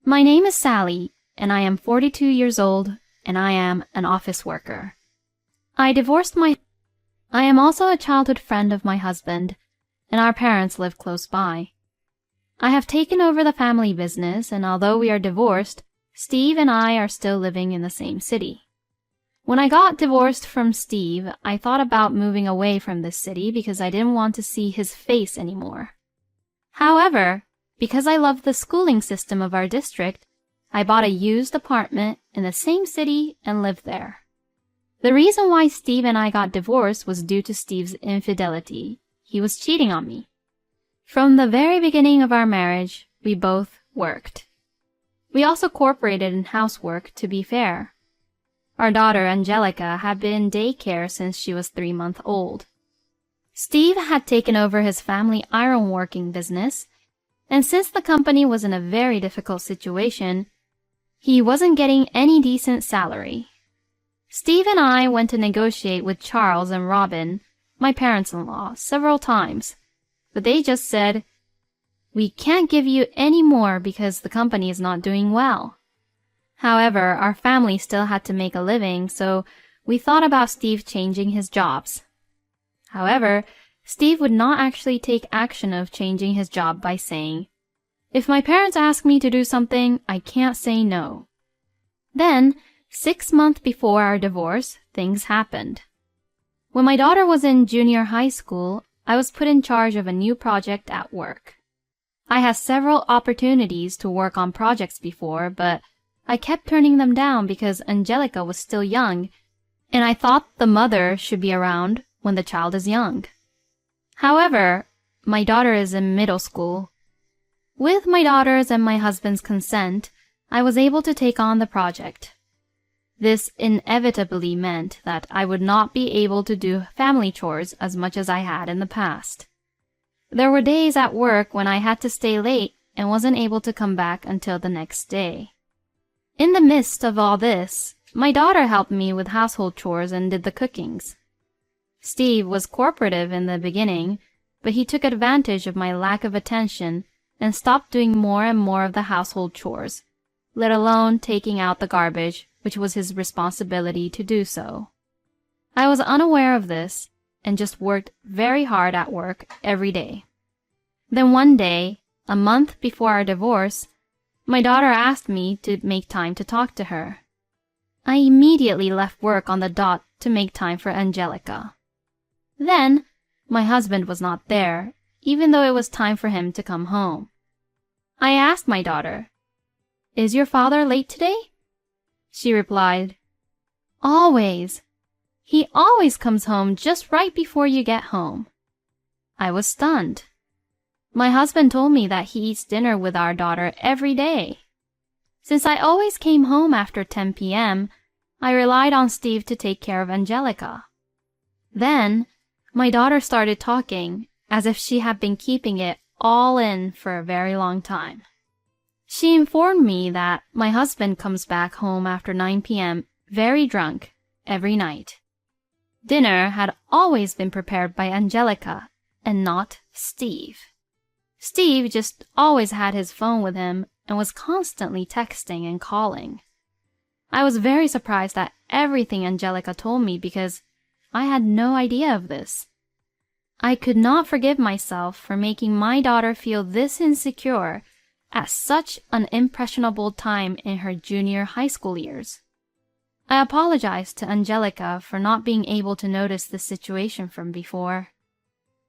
My name is Sally, and I am 42 years old, and I am an office worker. I am also a childhood friend of my husband, and our parents live close by. I have taken over the family business, and although we are divorced, Steve and I are still living in the same city. When I got divorced from Steve, I thought about moving away from this city because I didn't want to see his face anymore. However, because I love the schooling system of our district, I bought a used apartment in the same city and lived there. The reason why Steve and I got divorced was due to Steve's infidelity. He was cheating on me. From the very beginning of our marriage, we both worked. We also cooperated in housework, to be fair. Our daughter, Angelica, had been in daycare since she was 3 months old. Steve had taken over his family ironworking business, and since the company was in a very difficult situation, he wasn't getting any decent salary. Steve and I went to negotiate with Charles and Robin, my parents-in-law, several times, but they just said, "We can't give you any more because the company is not doing well." However, our family still had to make a living, so we thought about Steve changing his jobs. However, Steve would not actually take action of changing his job by saying, "If my parents ask me to do something, I can't say no." Then, 6 months before our divorce, things happened. When my daughter was in junior high school, I was put in charge of a new project at work. I had several opportunities to work on projects before, but I kept turning them down because Angelica was still young, and I thought the mother should be around when the child is young. However, my daughter is in middle school. With my daughter's and my husband's consent, I was able to take on the project. This inevitably meant that I would not be able to do family chores as much as I had in the past. There were days at work when I had to stay late and wasn't able to come back until the next day. In the midst of all this, my daughter helped me with household chores and did the cookings. Steve was cooperative in the beginning, but he took advantage of my lack of attention and stopped doing more and more of the household chores, let alone taking out the garbage, which was his responsibility to do so. I was unaware of this and just worked very hard at work every day. Then one day, a month before our divorce, my daughter asked me to make time to talk to her. I immediately left work on the dot to make time for Angelica. Then, my husband was not there, even though it was time for him to come home. I asked my daughter, "Is your father late today?" She replied, "Always. He always comes home just right before you get home." I was stunned. My husband told me that he eats dinner with our daughter every day. Since I always came home after 10 p.m., I relied on Steve to take care of Angelica. Then, my daughter started talking as if she had been keeping it all in for a very long time. She informed me that my husband comes back home after 9 p.m. very drunk every night. Dinner had always been prepared by Angelica and not Steve. Steve just always had his phone with him and was constantly texting and calling. I was very surprised at everything Angelica told me because I had no idea of this. I could not forgive myself for making my daughter feel this insecure at such an impressionable time in her junior high school years. I apologized to Angelica for not being able to notice this situation from before.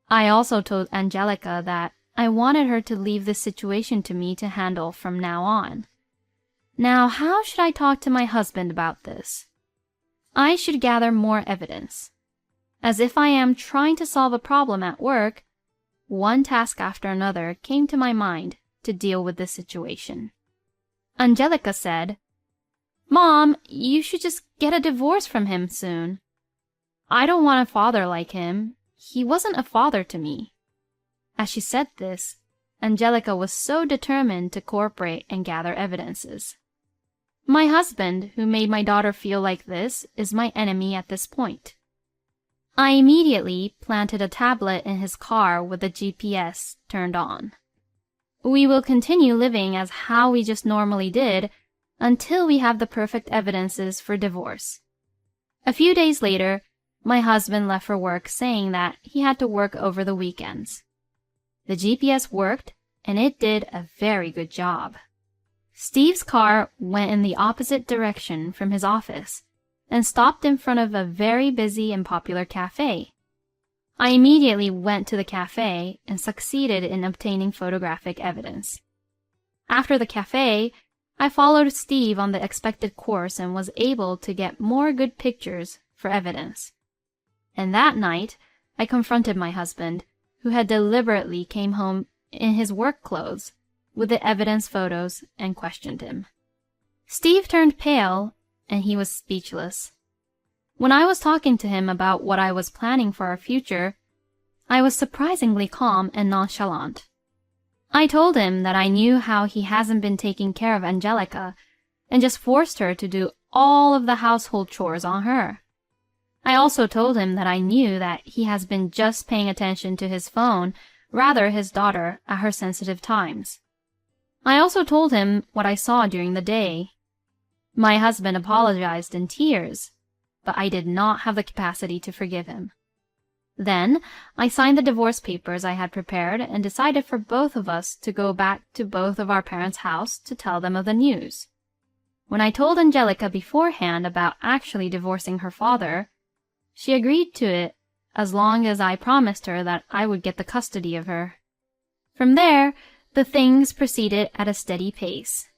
I also told Angelica that I wanted her to leave this situation to me to handle from now on. Now, how should I talk to my husband about this? I should gather more evidence. As if I am trying to solve a problem at work, one task after another came to my mind to deal with this situation. Angelica said, "Mom, you should just get a divorce from him soon. I don't want a father like him. He wasn't a father to me." As she said this, Angelica was so determined to cooperate and gather evidences. My husband, who made my daughter feel like this, is my enemy at this point. I immediately planted a tablet in his car with the GPS turned on. We will continue living as how we just normally did until we have the perfect evidences for divorce. A few days later, my husband left for work saying that he had to work over the weekends. The GPS worked, and it did a very good job. Steve's car went in the opposite direction from his office and stopped in front of a very busy and popular cafe. I immediately went to the cafe and succeeded in obtaining photographic evidence. After the cafe, I followed Steve on the expected course and was able to get more good pictures for evidence. And that night, I confronted my husband, who had deliberately came home in his work clothes with the evidence photos, and questioned him. Steve turned pale, and he was speechless. When I was talking to him about what I was planning for our future, I was surprisingly calm and nonchalant. I told him that I knew how he hasn't been taking care of Angelica and just forced her to do all of the household chores on her. I also told him that I knew that he has been just paying attention to his phone, rather his daughter, at her sensitive times. I also told him what I saw during the day. My husband apologized in tears, but I did not have the capacity to forgive him. Then I signed the divorce papers I had prepared and decided for both of us to go back to both of our parents' house to tell them of the news. When I told Angelica beforehand about actually divorcing her father, she agreed to it as long as I promised her that I would get the custody of her. From there, the things proceeded at a steady pace.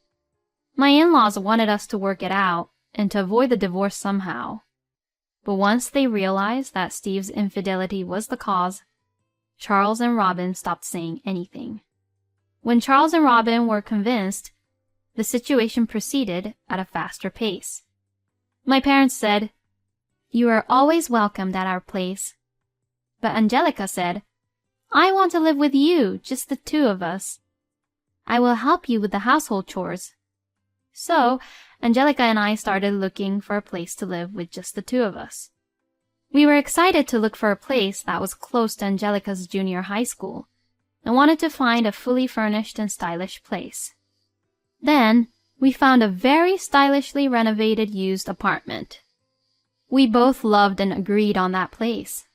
My in-laws wanted us to work it out and to avoid the divorce somehow. But once they realized that Steve's infidelity was the cause, Charles and Robin stopped saying anything. When Charles and Robin were convinced, the situation proceeded at a faster pace. My parents said, "You are always welcomed at our place." But Angelica said, "I want to live with you, just the two of us. I will help you with the household chores." So, Angelica and I started looking for a place to live with just the two of us. We were excited to look for a place that was close to Angelica's junior high school and wanted to find a fully furnished and stylish place. Then, we found a very stylishly renovated used apartment. We both loved and agreed on that place.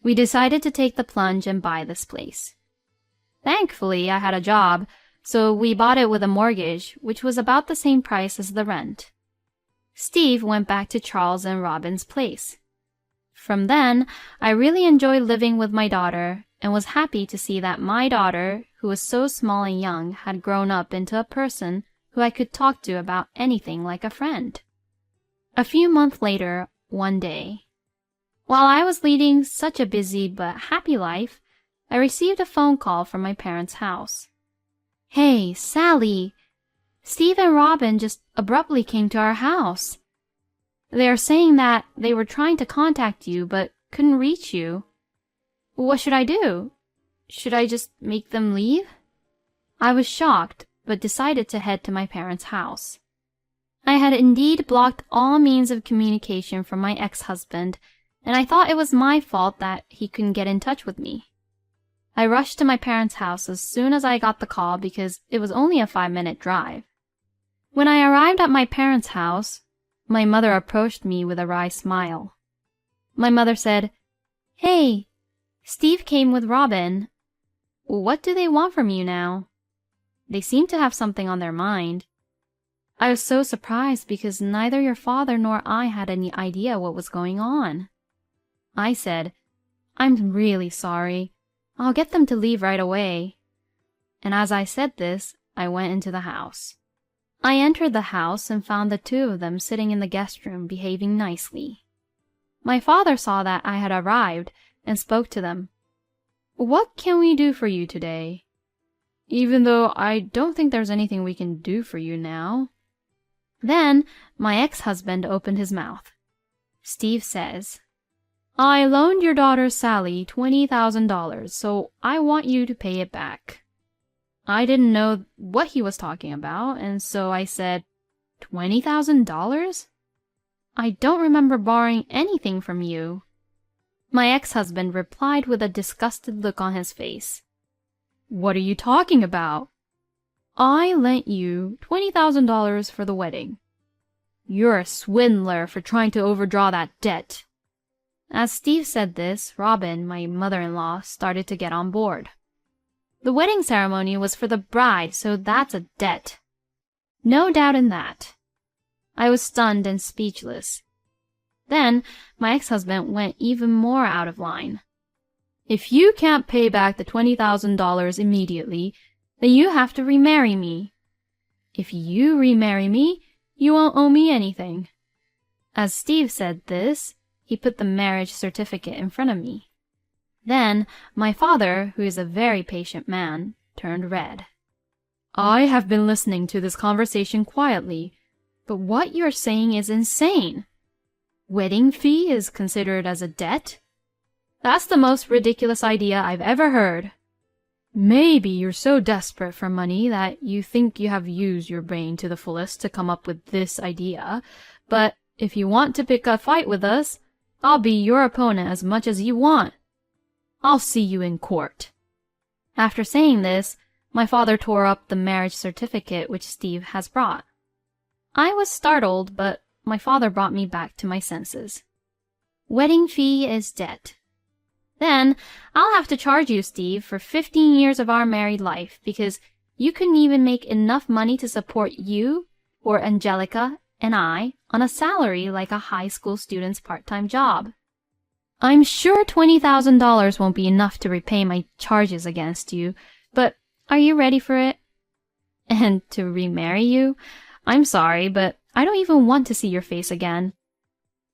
We decided to take the plunge and buy this place. Thankfully, I had a job, so we bought it with a mortgage, which was about the same price as the rent. Steve went back to Charles and Robin's place. From then, I really enjoyed living with my daughter and was happy to see that my daughter, who was so small and young, had grown up into a person who I could talk to about anything like a friend. A few months later, one day, while I was leading such a busy but happy life, I received a phone call from my parents' house. "Hey, Sally, Steve and Robin just abruptly came to our house. They are saying that they were trying to contact you but couldn't reach you. What should I do? Should I just make them leave?" I was shocked, but decided to head to my parents' house. I had indeed blocked all means of communication from my ex-husband, and I thought it was my fault that he couldn't get in touch with me. I rushed to my parents' house as soon as I got the call because it was only a 5-minute drive. When I arrived at my parents' house, my mother approached me with a wry smile. My mother said, "Hey, Steve came with Robin. What do they want from you now? They seem to have something on their mind." I was so surprised because neither your father nor I had any idea what was going on. I said, "I'm really sorry. I'll get them to leave right away." And as I said this, I went into the house. I entered the house and found the two of them sitting in the guest room behaving nicely. My father saw that I had arrived and spoke to them. "What can we do for you today? Even though I don't think there's anything we can do for you now." Then my ex-husband opened his mouth. Steve says, "I loaned your daughter Sally $20,000, so I want you to pay it back." I didn't know what he was talking about, and so I said, $20,000? I don't remember borrowing anything from you." My ex-husband replied with a disgusted look on his face. What are you talking about? I lent you $20,000 for the wedding. You're a swindler for trying to overdraw that debt. As Steve said this, Robin, my mother-in-law, started to get on board. The wedding ceremony was for the bride, so that's a debt. No doubt in that. I was stunned and speechless. Then my ex-husband went even more out of line. If you can't pay back the $20,000 immediately, then you have to remarry me. If you remarry me, you won't owe me anything. As Steve said this, he put the marriage certificate in front of me. Then my father, who is a very patient man, turned red. I have been listening to this conversation quietly, but what you're saying is insane. Wedding fee is considered as a debt? That's the most ridiculous idea I've ever heard. Maybe you're so desperate for money that you think you have used your brain to the fullest to come up with this idea, but if you want to pick a fight with us, I'll be your opponent as much as you want. I'll see you in court. After saying this, my father tore up the marriage certificate which Steve has brought. I was startled, but my father brought me back to my senses. Wedding fee is debt. Then I'll have to charge you, Steve, for 15 years of our married life because you couldn't even make enough money to support you or Angelica and I on a salary like a high school student's part-time job. I'm sure $20,000 won't be enough to repay my charges against you, but are you ready for it? And to remarry you? I'm sorry, but I don't even want to see your face again.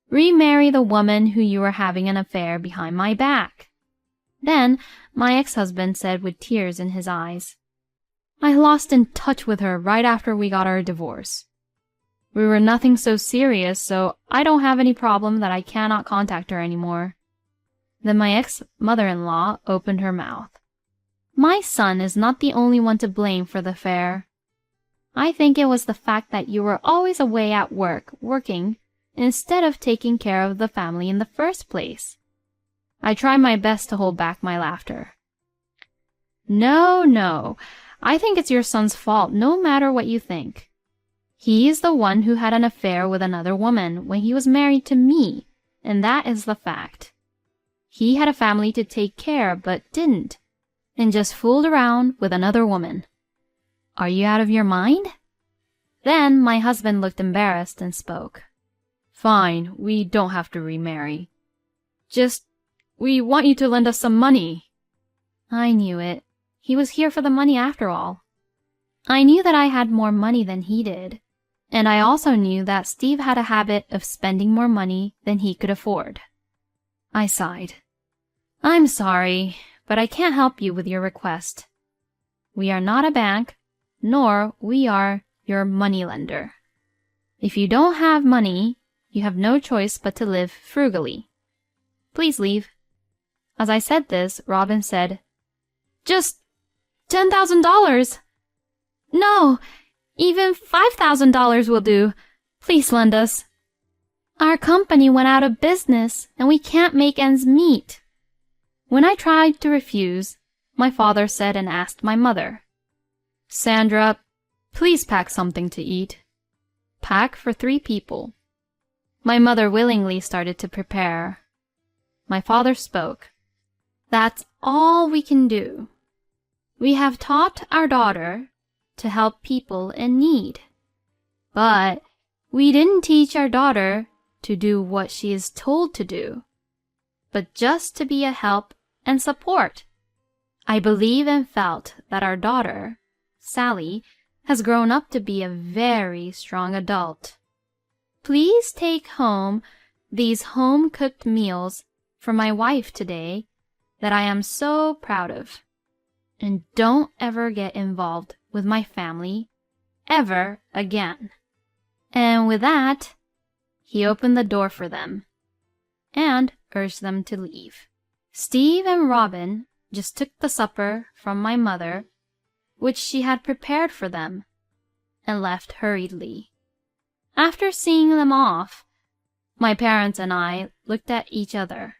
Remarry the woman who you were having an affair behind my back. Then my ex-husband said with tears in his eyes, I lost in touch with her right after we got our divorce. We were nothing so serious, so I don't have any problem that I cannot contact her anymore. Then my ex-mother-in-law opened her mouth. My son is not the only one to blame for the affair. I think it was the fact that you were always away at work, working, instead of taking care of the family in the first place. I tried my best to hold back my laughter. No, I think it's your son's fault no matter what you think. He is the one who had an affair with another woman when he was married to me, and that is the fact. He had a family to take care but didn't, and just fooled around with another woman. Are you out of your mind? Then my husband looked embarrassed and spoke. Fine, we don't have to remarry. We want you to lend us some money. I knew it. He was here for the money after all. I knew that I had more money than he did, and I also knew that Steve had a habit of spending more money than he could afford. I sighed. I'm sorry, but I can't help you with your request. We are not a bank, nor we are your moneylender. If you don't have money, you have no choice but to live frugally. Please leave. As I said this, Robin said, Just $10,000. No, even $5,000 will do. Please lend us. Our company went out of business and we can't make ends meet. When I tried to refuse, my father said and asked my mother, Sandra, please pack something to eat. Pack for 3 people. My mother willingly started to prepare. My father spoke. That's all we can do. We have taught our daughter to help people in need. But we didn't teach our daughter to do what she is told to do, but just to be a help and support. I believe and felt that our daughter, Sally, has grown up to be a very strong adult. Please take home these home-cooked meals for my wife today that I am so proud of. And don't ever get involved with my family ever again. And with that, he opened the door for them and urged them to leave. Steve and Robin just took the supper from my mother, which she had prepared for them, and left hurriedly. After seeing them off, my parents and I looked at each other.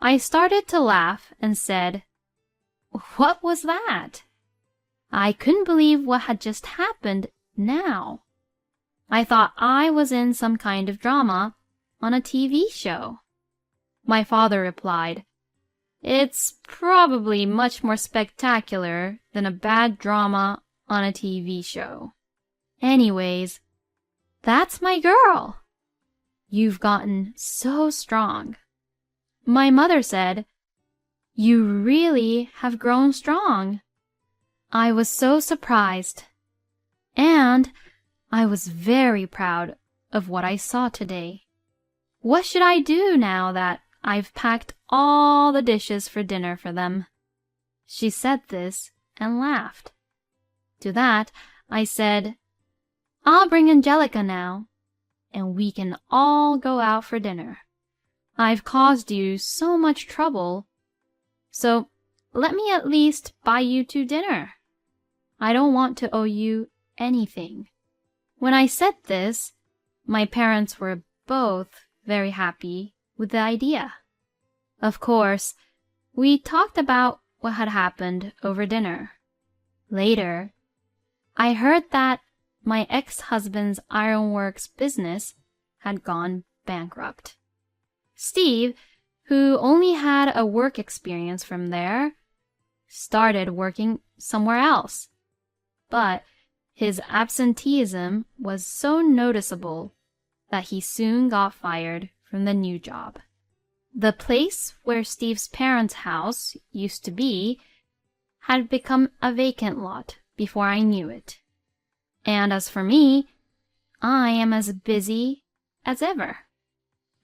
I started to laugh and said, What was that? I couldn't believe what had just happened now. I thought I was in some kind of drama on a TV show. My father replied, "It's probably much more spectacular than a bad drama on a TV show. Anyways, that's my girl. You've gotten so strong." My mother said, "You really have grown strong." I was so surprised, and I was very proud of what I saw today. What should I do now that I've packed all the dishes for dinner for them? She said this and laughed. To that, I said, "I'll bring Angelica now, and we can all go out for dinner. I've caused you so much trouble, so let me at least buy you 2 dinner. I don't want to owe you anything." When I said this, my parents were both very happy with the idea. Of course, we talked about what had happened over dinner. Later, I heard that my ex-husband's ironworks business had gone bankrupt. Steve, who only had a work experience from there, started working somewhere else. But his absenteeism was so noticeable that he soon got fired from the new job. The place where Steve's parents' house used to be had become a vacant lot before I knew it. And as for me, I am as busy as ever.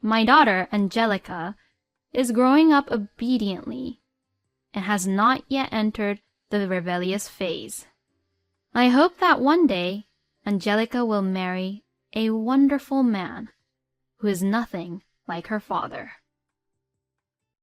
My daughter, Angelica, is growing up obediently and has not yet entered the rebellious phase. I hope that one day Angelica will marry a wonderful man who is nothing like her father.